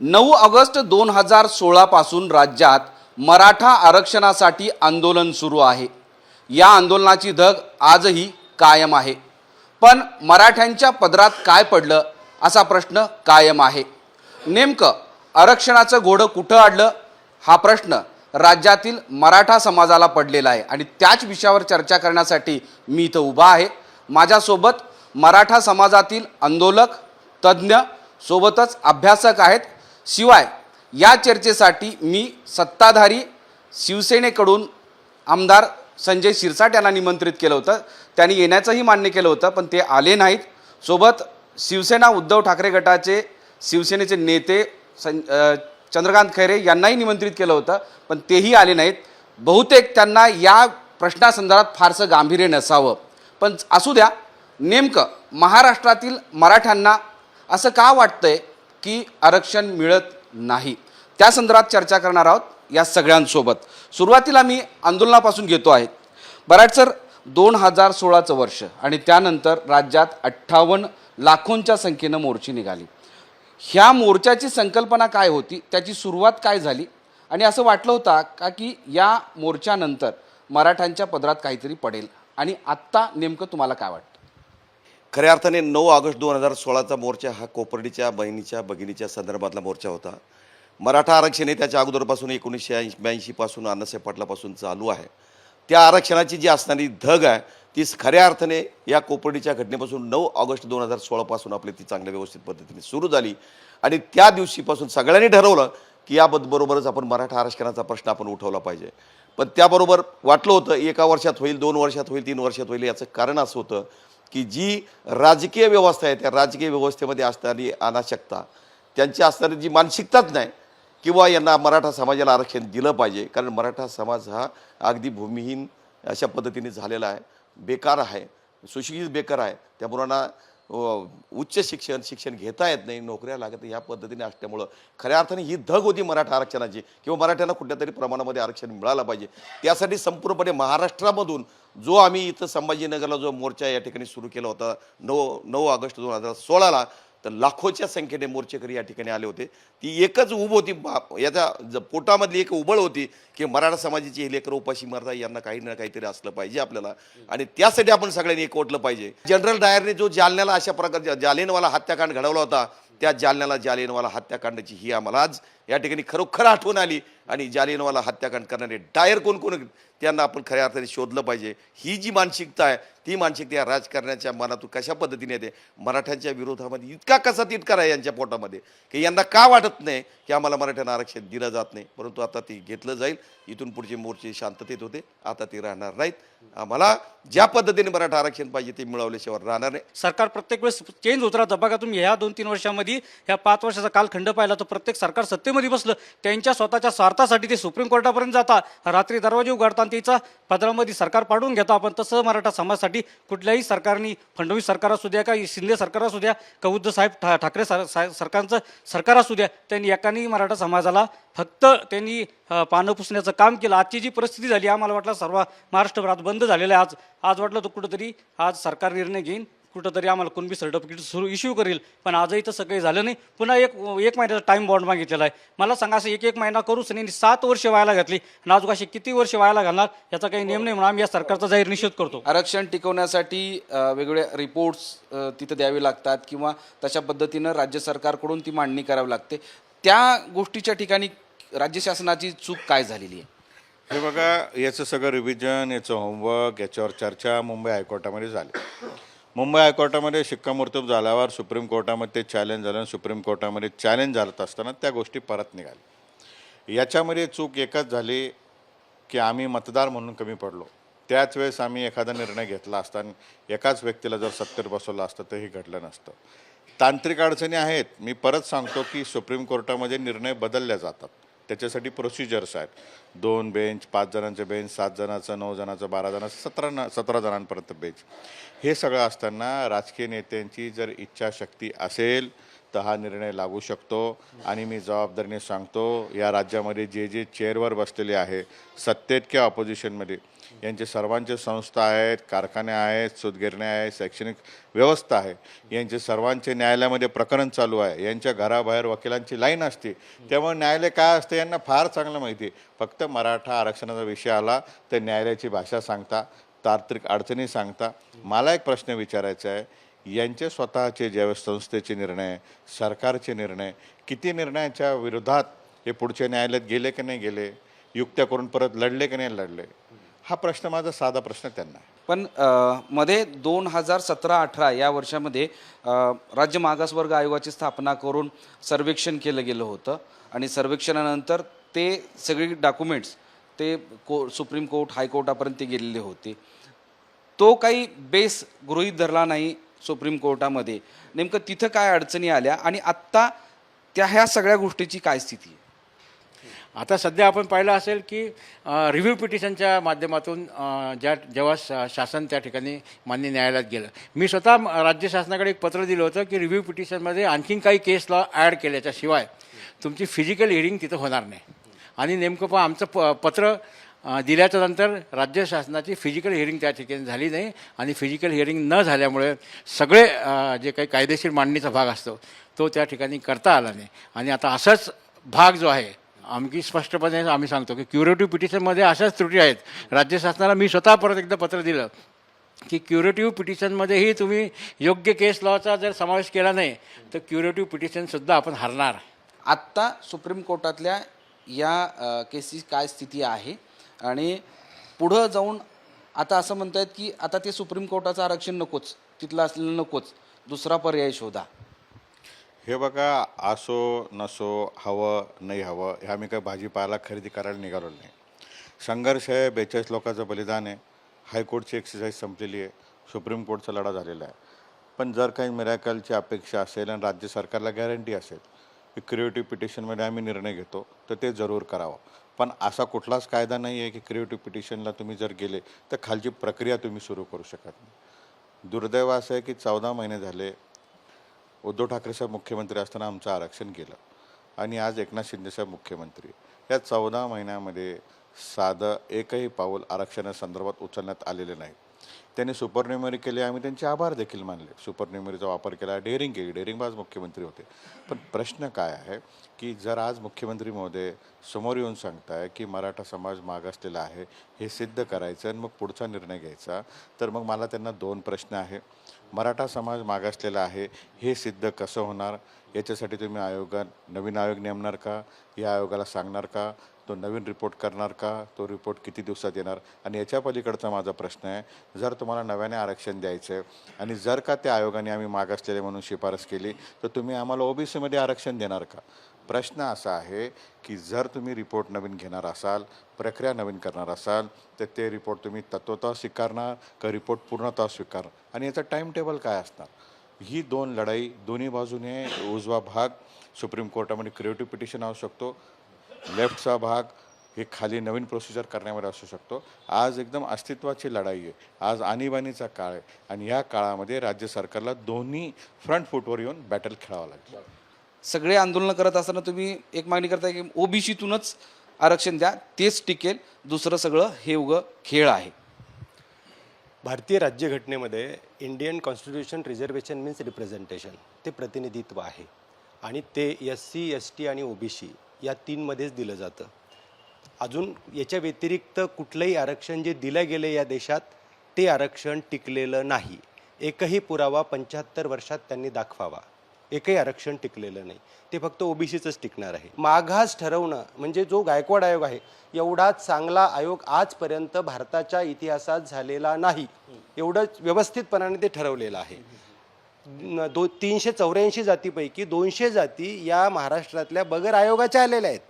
9 August 2016 पासून राज्यात मराठा आरक्षणासाठी आंदोलन सुरू आहे। या आंदोलनाची धग आजही कायम आहे। पण मराठ्यांच्या पदरात काय पडलं असा प्रश्न कायम आहे। नेमकं आरक्षणाचं घोडं कुठं अडलं हा प्रश्न राज्यातील मराठा समाजाला पडलेला आहे आणि त्याच विषयावर चर्चा करण्यासाठी मी इथं उभा आहे। माझ्यासोबत मराठा समाजातील आंदोलक, तज्ज्ञ, सोबतच अभ्यासक आहेत। शिवाय या चर्चेसाठी मी सत्ताधारी शिवसेनेकडून आमदार संजय शिरसाट यांना निमंत्रित केलं होतं। त्यांनी येण्याचंही मान्य केलं होतं, पण ते आले नाहीत। सोबत शिवसेना उद्धव ठाकरे गटाचे शिवसेनेचे नेते चंद्रकांत खैरे यांनाही निमंत्रित केलं होतं, पण तेही आले नाहीत। बहुतेक त्यांना या प्रश्नासंदर्भात फारसं गांभीर्य नसावं, पण असू द्या। नेमकं महाराष्ट्रातील मराठ्यांना असं का वाटतंय की आरक्षण मिळत नाही, त्या संदर्भात चर्चा करणार आहोत या सगळ्यांसोबत। सुरुवातीला मी आंदोलनापासून घेतो आहे। बराड सर, 2016चं वर्ष आणि त्यानंतर राज्यात 58 लाखोंच्या संख्येनं मोर्चे निघाली। ह्या मोर्चाची संकल्पना काय होती, त्याची सुरुवात काय झाली आणि असं वाटलं होतं का की या मोर्चानंतर मराठ्यांच्या पदरात काहीतरी पडेल, आणि आत्ता नेमकं तुम्हाला काय वाटतं? खऱ्या अर्थाने 9 ऑगस्ट 2016चा मोर्चा हा कोपर्डीच्या बहिणीच्या भगिनीच्या संदर्भातला मोर्चा होता। मराठा आरक्षण हे त्याच्या अगोदरपासून 1982 पासून अण्णासाहेब पाटलापासून चालू आहे। त्या आरक्षणाची जी असणारी धग आहे ती खऱ्या अर्थाने या कोपर्डीच्या घटनेपासून 9 ऑगस्ट 2016 पासून आपली ती चांगल्या व्यवस्थित पद्धतीने सुरू झाली आणि त्या दिवशीपासून सगळ्यांनी ठरवलं की याबरोबरच आपण मराठा आरक्षणाचा प्रश्न आपण उठवला पाहिजे। पण त्याबरोबर वाटलं होतं एका वर्षात होईल, 2 वर्षात होईल, 3 वर्षात होईल। याचं कारण असं होतं की जी राजकीय व्यवस्था आहे त्या राजकीय व्यवस्थेमध्ये असणारी अनाशक्ता, त्यांची असणारी जी मानसिकताच नाही किंवा यांना मराठा समाजाला आरक्षण दिलं पाहिजे। कारण मराठा समाज हा अगदी भूमिहीन अशा पद्धतीने झालेला आहे, बेकार आहे, सुशिक्षित बेकार आहे। त्या मुलांना उच्च शिक्षण घेता येत नाही, नोकऱ्या लागत या पद्धतीने असल्यामुळं खऱ्या अर्थाने ही धग होती मराठा आरक्षणाची, किंवा मराठ्यांना कुठल्या तरी प्रमाणामध्ये आरक्षण मिळालं पाहिजे। त्यासाठी संपूर्णपणे महाराष्ट्रामधून जो आम्ही इथं संभाजीनगरला जो मोर्चा या ठिकाणी सुरू केला होता 9 ऑगस्ट 2016ला, तर लाखोच्या संख्येने मोर्चेकरी या ठिकाणी आले होते। ती एकच उब होती, याच्या पोटामधली एक उबळ होती की मराठा समाजाची हे लेकरं उपाशी मरता, यांना काही ना काहीतरी असलं पाहिजे आपल्याला, आणि त्यासाठी आपण सगळ्यांनी एकवटलं पाहिजे। जनरल डायरने जो जालन्याला अशा प्रकारचा जालियनवाला हत्याकांड घडवला होता, त्या जालियनवाला हत्याकांडाची ही आम्हाला आज या ठिकाणी खरोखर आठवण आली। आणि जालियनवाला हत्याकांड करणारे डायर कोण कोण त्यांना आपण खऱ्या अर्थाने शोधलं पाहिजे। ही जी मानसिकता आहे ती मानसिकता या राजकारण्याच्या मनातून कशा पद्धतीने येते, मराठ्यांच्या विरोधामध्ये इतका कसा तिटकार आहे यांच्या पोटामध्ये की यांना का वाटत नाही की आम्हाला मराठ्यांना आरक्षण दिलं जात नाही। परंतु आता ती घेतलं जाईल। इथून पुढचे मोर्चे शांततेत होते, आता ते राहणार नाहीत। आम्हाला ज्या पद्धतीने मराठा आरक्षण पाहिजे ते मिळवल्याशिवाय राहणार नाही। सरकार प्रत्येक वेळेस चेंज होत राहतं। बघा तुम्ही ह्या 2-3 वर्षामध्ये ह्या 5 वर्षाचा कालखंड पाहिला तर प्रत्येक सरकार सत्तेमध्ये बसलं त्यांच्या स्वतःच्या स्वार्थासाठी ते सुप्रीम कोर्टापर्यंत जाता, रात्री दरवाजे उघडता आणि त्याचा पदरामध्ये सरकार पाडून घेता। आपण तसं मराठा समाजासाठी कुठल्याही सरकारने, फडणवीस सरकार असू द्या का शिंदे सरकार असू द्या का उद्धवसाहेब ठाकरे सरकारचं सरकार असू द्या, त्यांनी एकाने मराठा समाजाला फक्त त्यांनी पानं पुसण्याचं काम केलं। आजची जी परिस्थिती झाली आम्हाला वाटलं सर्व महाराष्ट्रभरात बंद झालेलं आहे। आज वाटलं तर कुठंतरी आज सरकार निर्णय घेईन, कुठंतरी आम्हाला कुणबी सर्टिफिकेट इश्यू करेल, पण आजही तसं काही झालं नाही। पुन्हा एक महिन्याचा टाईम बॉन्ड मागितलेला आहे। मला सांगा, असं एक महिना करूच नाही, 7 वर्ष व्हायला घातली आणि अजून अशी किती वर्ष व्हायला घालणार याचा काही नेम नाही, म्हणून आम्ही या सरकारचा जाहीर निषेध करतो। आरक्षण टिकवण्यासाठी वेगवेगळे रिपोर्ट्स तिथं द्यावे लागतात किंवा तशा पद्धतीनं राज्य सरकारकडून ती मांडणी करावी लागते। त्या गोष्टीच्या ठिकाणी राज्य शासनाची चूक काय झालेली आहे? हे बघा, याचं सगळं रिव्हिजन, याचं होमवर्क, याच्यावर चर्चा मुंबई हायकोर्टामध्ये झाली। मुंबई हायकोर्टामध्ये शिक्कामोर्तब झाल्यावर सुप्रीम कोर्टामध्ये ते चॅलेंज झालं, सुप्रीम कोर्टामध्ये चॅलेंज झालं असताना त्या गोष्टी परत निघाल्या। याच्यामध्ये चूक एकच झाली की आम्ही मतदार म्हणून कमी पडलो। त्याच वेळेस आम्ही एखादा निर्णय घेतला असता, एकाच व्यक्तीला जर सत्तेवर बसवलं असतं तर हे घडलं नसतं। तांत्रिक अडचणी आहेत, मी परत सांगतो की सुप्रीम कोर्टामध्ये निर्णय बदलले जातात, त्याच्यासाठी प्रोसिजर्स आहेत। 2 बेंच, 5 जणांचे बेंच, 7 जणांचं, 9 जणांचं, 12 जणांचं, 17 जणांपर्यंत बेंच। हे सगळं असताना राजकीय नेत्यांची जर इच्छाशक्ती असेल तर हा निर्णय लागू शकतो. आणि मी जबाबदारीने सांगतो, या राज्यामध्ये जे जे चेअरवर बसलेले आहे, सत्तेत किंवा ऑपोजिशनमध्ये, यांचे सर्वांचे संस्था आहेत, कारखाने आहेत, सूतगिरण्या आहेत, शैक्षणिक व्यवस्था आहे, यांचे सर्वांचे न्यायालयामध्ये प्रकरण चालू आहे. यांच्या घराबाहेर वकिलांची लाईन असते. त्यामुळे न्यायालय काय असतं यांना फार चांगलं माहिती आहे. फक्त मराठा आरक्षणाचा विषय आला तर न्यायालयाची भाषा सांगता, तांत्रिक अडचणी सांगता. मला एक प्रश्न विचारायचा आहे, यांचे स्वतःचे ज्यावेळेस संस्थेचे निर्णय, सरकारचे निर्णय, किती निर्णयाच्या विरोधात हे पुढच्या न्यायालयात गेले की नाही गेले, युक्त्या करून परत लढले की नाही लढले, हा प्रश्न माझा साधा प्रश्न त्यांना आहे. पण मध्ये 2017-18 या वर्षामध्ये राज्य मागासवर्ग आयोगाची स्थापना करून सर्वेक्षण केलं गेलं होतं आणि सर्वेक्षणानंतर ते सगळे डॉक्युमेंट्स ते सुप्रीम कोर्ट हायकोर्टापर्यंत ते गेलेले होते. तो काही बेस गृहीत धरला नाही सुप्रीम कोर्टामध्ये. नेमकं तिथं काय अडचणी आल्या आणि आत्ता ह्या सगळ्या गोष्टीची काय स्थिती आहे? आता सध्या आपण पाहिलं असेल की रिव्ह्यू पिटिशनच्या माध्यमातून जेव्हा शासन त्या ठिकाणी मान्य न्यायालयात गेलं, मी स्वतः राज्य शासनाकडे एक पत्र दिलं होतं की रिव्ह्यू पिटिशनमध्ये आणखीन काही केस लॉ ॲड केल्याच्याशिवाय तुमची फिजिकल हिअरिंग तिथं होणार नाही. आणि नेमकं पण आमचं पत्र दिल्याच्या नंतर राज्य शासनाची फिजिकल हिअरिंग त्या ठिकाणी झाली नाही आणि फिजिकल हिअरिंग न झाल्यामुळे सगळे जे काही कायदेशीर मांडणीचा भाग असतो तो त्या ठिकाणी करता आला नाही. आणि आता असाच भाग जो आहे आमची स्पष्टपणे आम्ही सांगतो की क्युरेटिव्ह पिटिशनमध्ये अशाच त्रुटी आहेत. राज्य शासनाला मी स्वतः परत एकदा पत्र दिलं की क्युरेटिव्ह पिटिशनमध्येही तुम्ही योग्य केस लॉचा जर समावेश केला नाही तर क्युरेटिव्ह पिटिशनसुद्धा आपण हरणार. आत्ता सुप्रीम कोर्टातल्या या केसची काय स्थिती आहे आणि पुढं जाऊन आता असं म्हणतायत की आता ते सुप्रीम कोर्टाचं आरक्षण नकोच, तिथलं असलेलं नकोच, दुसरा पर्याय शोधा. हे बघा, असो नसो, हवं नाही हवं, ह्या मी काही भाजीपाला खरेदी करायला निघालो नाही. संघर्ष आहे, 42 लोकांचं बलिदान आहे, हायकोर्टची एक्सरसाइज संपलेली आहे, सुप्रीम कोर्टचा लढा झालेला आहे. पण जर काही मिरॅकलची अपेक्षा असेल आणि राज्य सरकारला गॅरंटी असेल की क्रिएटिव्ह पिटिशनमध्ये आम्ही निर्णय घेतो तर ते जरूर करावं. पण असा कुठलाच कायदा नाही आहे की क्रिएटिव्ह पिटिशनला तुम्ही जर गेले तर खालची प्रक्रिया तुम्ही सुरू करू शकत नाही. दुर्दैव असं आहे की 14 महिने झाले उद्धव ठाकरे साहेब मुख्यमंत्री असताना आमचं आरक्षण गेलं आणि आज एकनाथ शिंदे साहेब मुख्यमंत्री. या 14 महिन्यामध्ये साधं एकही पाऊल आरक्षणासंदर्भात उचलण्यात आलेले नाही. त्यांनी सुपरन्युमरी केले, आम्ही त्यांचे आभार देखील मानले. सुपरन्युमरीचा वापर केला, डेअरिंग केली, डेअरिंग आज मुख्यमंत्री होते. पण प्रश्न काय आहे की जर आज मुख्यमंत्री महोदय समोर येऊन सांगताय की मराठा समाज मागासलेला आहे, हे सिद्ध करायचं आणि मग पुढचा निर्णय घ्यायचा, तर मग मला त्यांना 2 प्रश्न आहे. मराठा समाज मागासलेला आहे हे सिद्ध कसं होणार? याच्यासाठी तुम्ही नवीन आयोग नेमणार का? या आयोगाला सांगणार का? तो नवीन रिपोर्ट करणार का? तो रिपोर्ट किती दिवसात येणार? आणि याच्या पलीकडचा माझा प्रश्न आहे, जर तुम्हाला नव्याने आरक्षण द्यायचं आहे आणि जर का त्या आयोगाने आम्ही मागासलेले म्हणून शिफारस केली तर तुम्ही आम्हाला ओबीसीमध्ये आरक्षण देणार का? प्रश्न असा आहे की जर तुम्ही रिपोर्ट नवीन घेणार असाल, प्रक्रिया नवीन करणार असाल, तर ते रिपोर्ट तुम्ही तत्वतः स्वीकारणार का रिपोर्ट पूर्णतः स्वीकारणार? आणि याचा टाईम टेबल काय असणार? ही 2 लढाई दोन्ही बाजूने. उजवा भाग सुप्रीम कोर्टामध्ये क्रिएटिव्ह पिटिशन असू शकतो, लेफ्टचा भाग हे खाली नवीन प्रोसिजर करण्यामध्ये असू शकतो. आज एकदम अस्तित्वाची लढाई आहे. आज आणीबाणीचा काळ आहे आणि या काळामध्ये राज्य सरकारला दोन्ही फ्रंट फूटवर येऊन बॅटल खेळावं लागेल. सगळे आंदोलनं करत असताना तुम्ही एक मागणी करताय की ओबीसीतूनच आरक्षण द्या, तेच टिकेल, दुसरं सगळं हे उगं खेळ आहे. भारतीय राज्यघटनेमध्ये Indian constitution reservation means representation, ते प्रतिनिधित्व आहे आणि ते SC, ST आणि OBC या 3 मध्येच दिलं जातं. अजून याच्या व्यतिरिक्त कुठलंही आरक्षण जे दिलं गेलं या देशात ते आरक्षण टिकलेलं नाही. एकही पुरावा 75 वर्षात त्यांनी दाखवावा. एकही आरक्षण टिकलेलं नाही, ते फक्त OBCचंच टिकणार आहे. मागास ठरवणं म्हणजे जो गायकवाड आयोग आहे, एवढा चांगला आयोग आजपर्यंत भारताच्या इतिहासात झालेला नाही. एवढं व्यवस्थितपणाने ते ठरवलेलं आहे. 384 जातीपैकी 200 जाती या महाराष्ट्रातल्या बगर आयोगाच्या आलेल्या आहेत.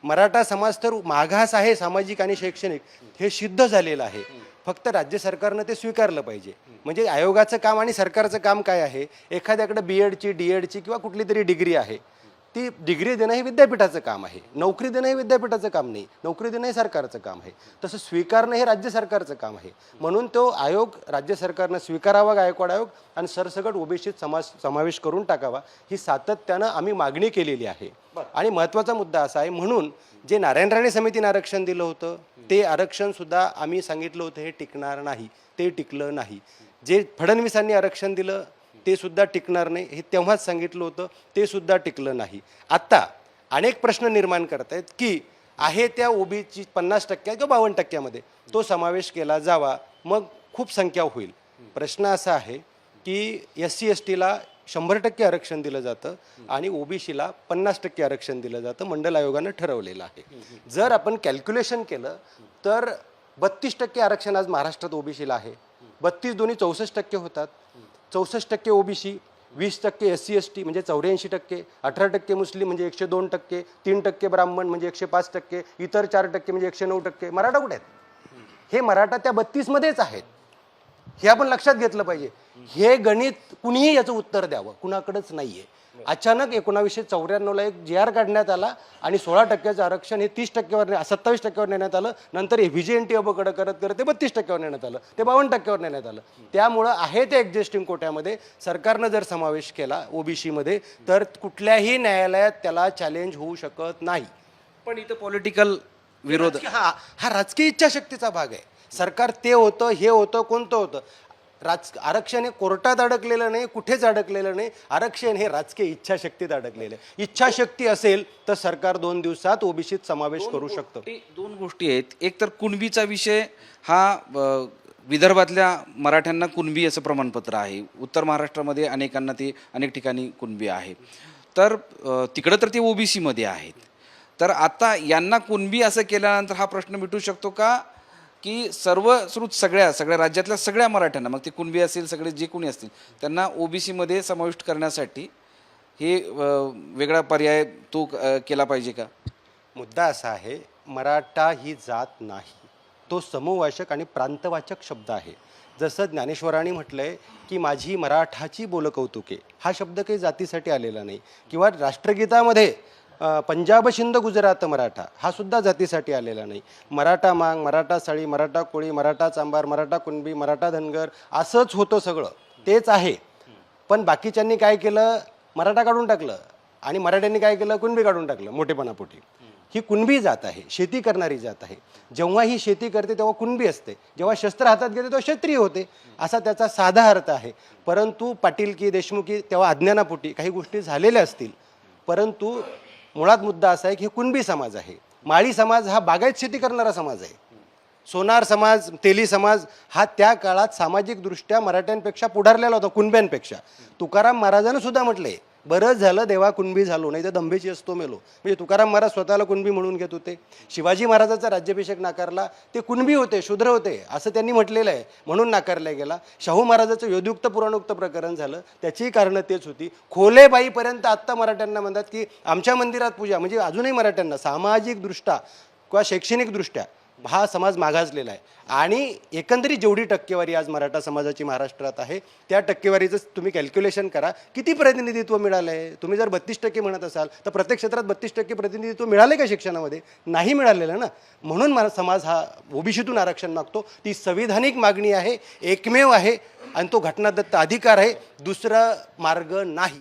मराठा समाज तर मागास आहे सामाजिक आणि शैक्षणिक, हे सिद्ध झालेलं आहे. फक्त राज्य सरकारनं ते स्वीकारलं पाहिजे. म्हणजे आयोगाचं काम आणि सरकारचं काम काय आहे? एखाद्याकडे BEdची, DEdची किंवा कुठली तरी डिग्री आहे, ती डिग्री देणं हे विद्यापीठाचं काम आहे, नोकरी देणं हे विद्यापीठाचं काम नाही, नोकरी देणं हे सरकारचं काम आहे. तसं स्वीकारणं हे राज्य सरकारचं काम आहे. म्हणून तो आयोग राज्य सरकारनं स्वीकारावा, गायकवाड आयोग, आणि सरसकट ओबीसीत समावेश करून टाकावा, ही सातत्यानं आम्ही मागणी केलेली आहे. आणि महत्त्वाचा मुद्दा असा आहे, म्हणून जे नारायण राणे समितीने आरक्षण दिलं होतं ते आरक्षणसुद्धा आम्ही सांगितलं होतं हे टिकणार नाही, ते टिकलं नाही. जे फडणवीसांनी आरक्षण दिलं ते सुद्धा टिकणार नाही हे तेव्हाच सांगितलं होतं, ते सुद्धा टिकलं नाही. आत्ता अनेक प्रश्न निर्माण करत आहेत की आहे त्या ओबीसी 50% किंवा 52% तो समावेश केला जावा, मग खूप संख्या होईल. प्रश्न असा आहे की SC STला 100% आरक्षण दिलं जातं आणि ओबीसीला 50% आरक्षण दिलं जातं, मंडल आयोगानं ठरवलेलं आहे. जर आपण कॅल्क्युलेशन केलं तर 32% आरक्षण आज महाराष्ट्रात ओबीसीला आहे. 32 दोन्ही 64% होतात. 64% ओबीसी, 20% SC ST म्हणजे 84%, 18% मुस्लिम म्हणजे 102%, 3% ब्राह्मण म्हणजे 105%, इतर 4% म्हणजे 109%. मराठा कुठे आहेत? हे मराठा त्या 32मध्येच आहेत. हे आपण लक्षात घेतलं पाहिजे. हे गणित कुणीही याचं उत्तर द्यावं कुणाकडेच नाही आहे. अचानक 1994ला एक GR काढण्यात आला आणि 16% आरक्षण हे 30%वर 27%वर नेण्यात आलं. नंतर VJNT अबकडं करत करत ते 32%वर नेण्यात आलं, ते 52%वर नेण्यात आलं. त्यामुळं आहे ते एक्झिस्टिंग कोट्यामध्ये सरकारनं जर समावेश केला ओबीसीमध्ये तर कुठल्याही न्यायालयात त्याला चॅलेंज होऊ शकत नाही. पण इथं पॉलिटिकल विरोध हा राजकीय इच्छाशक्तीचा भाग आहे. सरकार ते होतं, हे होतं, कोणतं होतं. आरक्षण हे कोर्टात अडकलेलं नाही, कुठेच अडकलेलं नाही. आरक्षण हे राजकीय इच्छाशक्तीत अडकलेलं आहे. इच्छाशक्ती असेल तर सरकार 2 दिवसात ओबीसीत समावेश करू शकतं. दोन गोष्टी आहेत. एक तर कुणबीचा विषय हा विदर्भातल्या मराठ्यांना कुणबी असं प्रमाणपत्र आहे. उत्तर महाराष्ट्रामध्ये अनेकांना ते अनेक ठिकाणी कुणबी आहे. तर तिकडं तर ते ओबीसीमध्ये आहेत. तर आता यांना कुणबी असं केल्यानंतर हा प्रश्न मिटू शकतो का की सर्वश्रुत सगळ्या राज्यातल्या सगळ्या मराठ्यांना, मग ते कुणबी असेल, सगळे जे कोणी असतील, त्यांना ओबीसीमध्ये समाविष्ट करण्यासाठी हे वेगळा पर्याय तो केला पाहिजे का? मुद्दा असा आहे, मराठा ही जात नाही, तो समूहवाचक आणि प्रांतवाचक शब्द आहे. जसं ज्ञानेश्वरांनी म्हटलंय की माझी मराठाची बोलकौतुके, हा शब्द काही जातीसाठी आलेला नाही. किंवा राष्ट्रगीतामध्ये पंजाब सिंध गुजरात मराठा हा सुद्धा जातीसाठी आलेला नाही. मराठा मांग, मराठा साळी, मराठा कोळी, मराठा चांबार, मराठा कुणबी, मराठा धनगर असंच होतं, सगळं तेच आहे. पण बाकीच्यांनी काय केलं, मराठा काढून टाकलं आणि मराठ्यांनी काय केलं, कुणबी काढून टाकलं मोठेपणापोटी. ही कुणबी जात आहे, शेती करणारी जात आहे. जेव्हा ही शेती करते तेव्हा कुणबी असते, जेव्हा शस्त्र हातात घेते तेव्हा क्षत्रिय होते, असा त्याचा साधा अर्थ आहे. परंतु पाटील की देशमुखी तेव्हा अज्ञानापोटी काही गोष्टी झालेल्या असतील. परंतु मुळात मुद्दा असा आहे की हे कुणबी समाज आहे. माळी समाज हा बागायत शेती करणारा समाज आहे. सोनार समाज, तेली समाज हा त्या काळात सामाजिकदृष्ट्या मराठ्यांपेक्षा पुढारलेला होता, कुणब्यांपेक्षा. तुकाराम महाराजांनी सुद्धा म्हटले, बरंच झालं देवा कुणबी झालो, नाही तर दंभेची असतो मेलो. म्हणजे तुकाराम महाराज स्वतःला कुणबी म्हणून घेत होते. शिवाजी महाराजाचा राज्याभिषेक नाकारला, ते कुणबी होते, शूद्र होते असं त्यांनी म्हटलेलं आहे, म्हणून नाकारला गेला. शाहू महाराजाचं योधयुक्त पुराणोक्त प्रकरण झालं, त्याचीही कारणं तेच होती. खोलेबाईपर्यंत आत्ता मराठ्यांना म्हणतात की आमच्या मंदिरात पूजा, म्हणजे अजूनही मराठ्यांना सामाजिकदृष्ट्या किंवा शैक्षणिकदृष्ट्या हा समाज मागासलेला आहे. आणि एकंदरीत जेवढी टक्केवारी आज मराठा समाजाची महाराष्ट्रात आहे त्या टक्केवारीचं तुम्ही कॅल्क्युलेशन करा, किती प्रतिनिधित्व मिळालं आहे. तुम्ही जर 32% म्हणत असाल तर प्रत्येक क्षेत्रात 32% प्रतिनिधित्व मिळाले का शिक्षणामध्ये? नाही मिळालेलं ना. म्हणून मला समाज हा ओबीसीतून आरक्षण मागतो. ती संविधानिक मागणी आहे, एकमेव आहे आणि तो घटनादत्त अधिकार आहे, दुसरा मार्ग नाही.